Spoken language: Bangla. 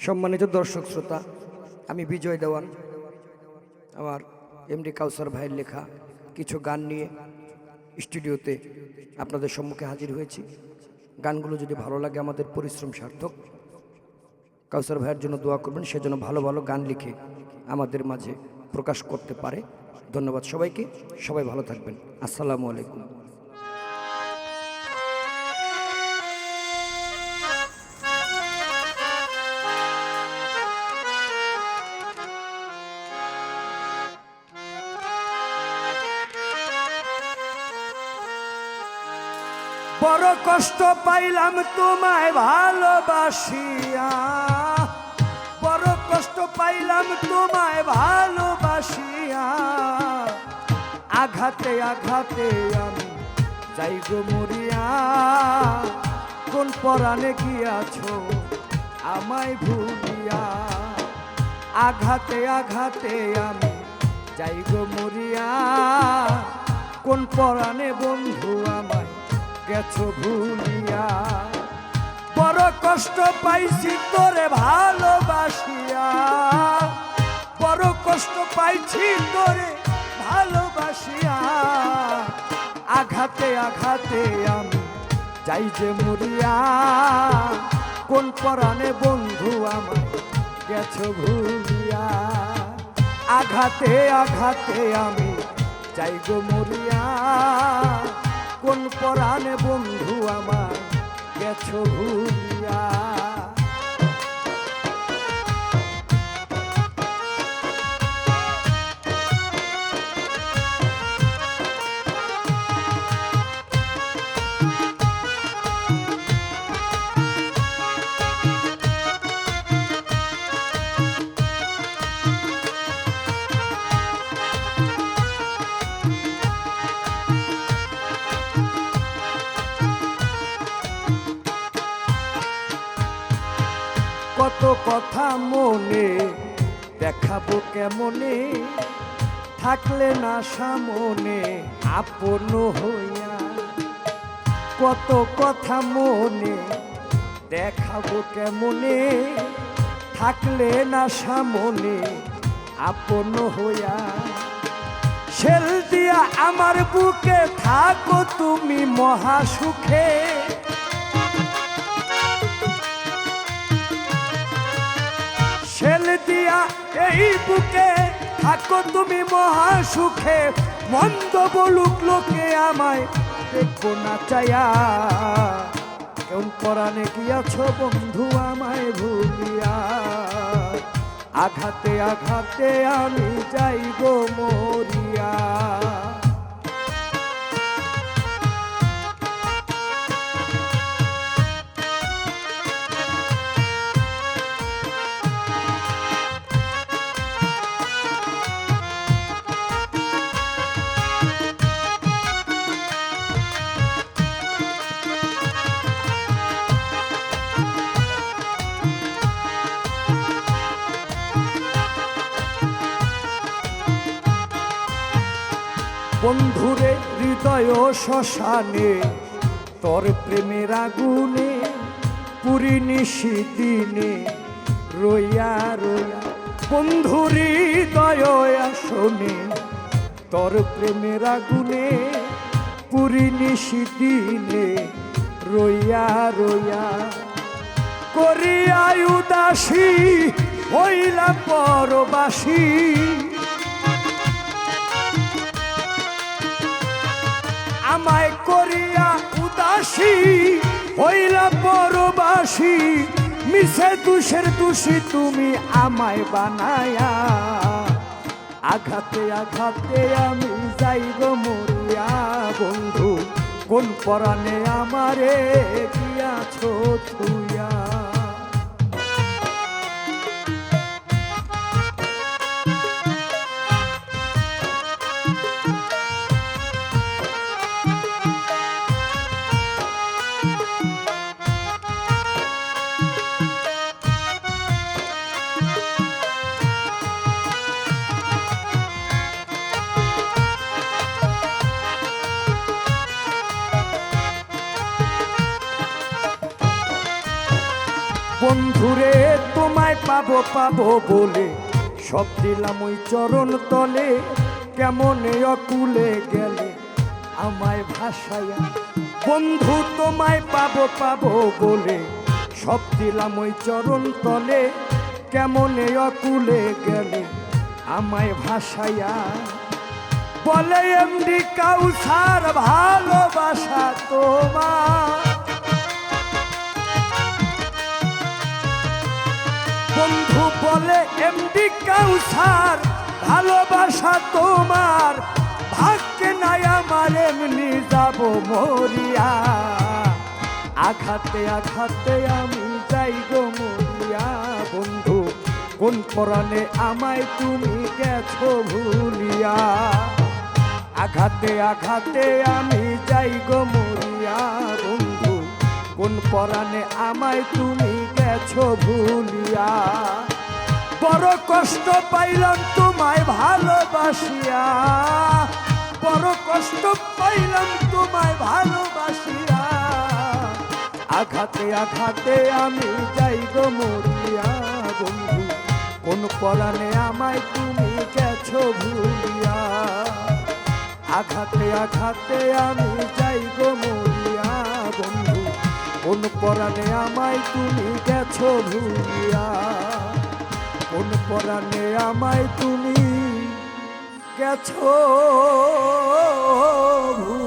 সম্মানিত দর্শক শ্রোতা, আমি বিজয় দেওয়ান আমার এমডি কাউসার ভাইয়ের লেখা কিছু গান নিয়ে স্টুডিওতে আপনাদের সম্মুখে হাজির হয়েছি। গানগুলো যদি ভালো লাগে আমাদের পরিশ্রম সার্থক। কাউসার ভাইয়ের জন্য দোয়া করবেন, সেজন্য ভালো ভালো গান লিখে আমাদের মাঝে প্রকাশ করতে পারে। ধন্যবাদ সবাইকে, সবাই ভালো থাকবেন। আসসালামু আলাইকুম। বড় কষ্ট পাইলাম তোমায় ভালোবাসিয়া, বড় কষ্ট পাইলাম তোমায় ভালোবাসিয়া। আঘাতে আঘাতে আমি যাই গো মরিয়া, কোন পরাণে গিয়াছো আমায় ভুলিয়া। আঘাতে আঘাতে আমি যাই গো মরিয়া, কোন পরাণে বন্ধু আমায় গেছো ভুলিয়া। বড় কষ্ট পাইছি তোরে ভালোবাসিয়া, বড় কষ্ট পাইছি তোরে ভালোবাসিয়া। আঘাতে আঘাতে আমি যাই যে মরিয়া, কোন পরাণে বন্ধু আমায় গেছো ভুলিয়া। আঘাতে আঘাতে আমি যাই গো মরিয়া, কোন পরাণে বন্ধু আমার গেছো ভুলিয়া। কত কথা মনে দেখাবো কেমনে, থাকলে না সামনে আপন হইয়া। কত কথা মনে দেখাবো কেমনে, থাকলে না সামনে আপন হইয়া। শেল দিয়া আমার বুকে থাকো তুমি মহা সুখে, শেল দিয়া এই বুকে থাকো তুমি মহা সুখে। মন্দ বলুক লোকে আমায় দেখো না চায়া, কোন পরাণে গিয়াছো বন্ধু আমায় ভুলিয়া। আঘাতে আঘাতে আমি যাই গো মরিয়া। বন্ধুরে হৃদয় শ্মশানে তোর প্রেমের আগুনে, পুরি নিশি দিনে রইয়া রইয়া। বন্ধুর হৃদয় আসনে তোর প্রেমের আগুনে, পুরি নিশি দিনে রইয়া রইয়া। করিয়া উদাসী হইলা পরবাসী, আমায় করিয়া উদাসী হইলা পরবাসী। মিছে দুষের দোষী তুমি আমায় বানায়া। আঘাতে আঘাতে আমি যাই গো মরিয়া, বন্ধু কোন পরাণে আমারে গিয়াছো থুইয়া। বন্ধুরে তোমায় তোমায় পাবো পাবো বলে সব দিলাম ওই চরণ তলে, কেমনে অকুলে গেলে আমায় ভাসাইয়া। বন্ধু তোমায় পাবো পাবো বলে সব দিলাম ওই চরণ তলে, কেমনে অকুলে গেলে আমায় ভাসাইয়া। বলে এমডি কাউসার ভালোবাসা তোমার, বন্ধু বলে এমডি কাউসার ভালোবাসা তোমার, ভাগ্যে নাই আমার এমনি যাব মরিয়া। আঘাতে আঘাতে আমি যাই গো মরিয়া। বন্ধু কোন পরাণে আমায় তুমি গেছো ভুলিয়া। আঘাতে আঘাতে আমি যাই গো মরিয়া। বন্ধু কোন পরাণে আমায় তুমি গেছো ভুলিয়া। বড় কষ্ট পাইলাম তোমায় ভালোবাসিয়া, বড় কষ্ট পাইলাম তোমায় ভালোবাসিয়া। আঘাতে আঘাতে আমি যাই গো মরিয়া। বন্ধু কোন পরাণে আমায় তুমি গেছো ভুলিয়া। আঘাতে আঘাতে আমি যাই গো মরিয়া। বন্ধু কোন পরাণে আমায় তুমি গেছো ভুলিয়া। কোন পরাণে আমায় তুমি গেছো ভুলিয়া।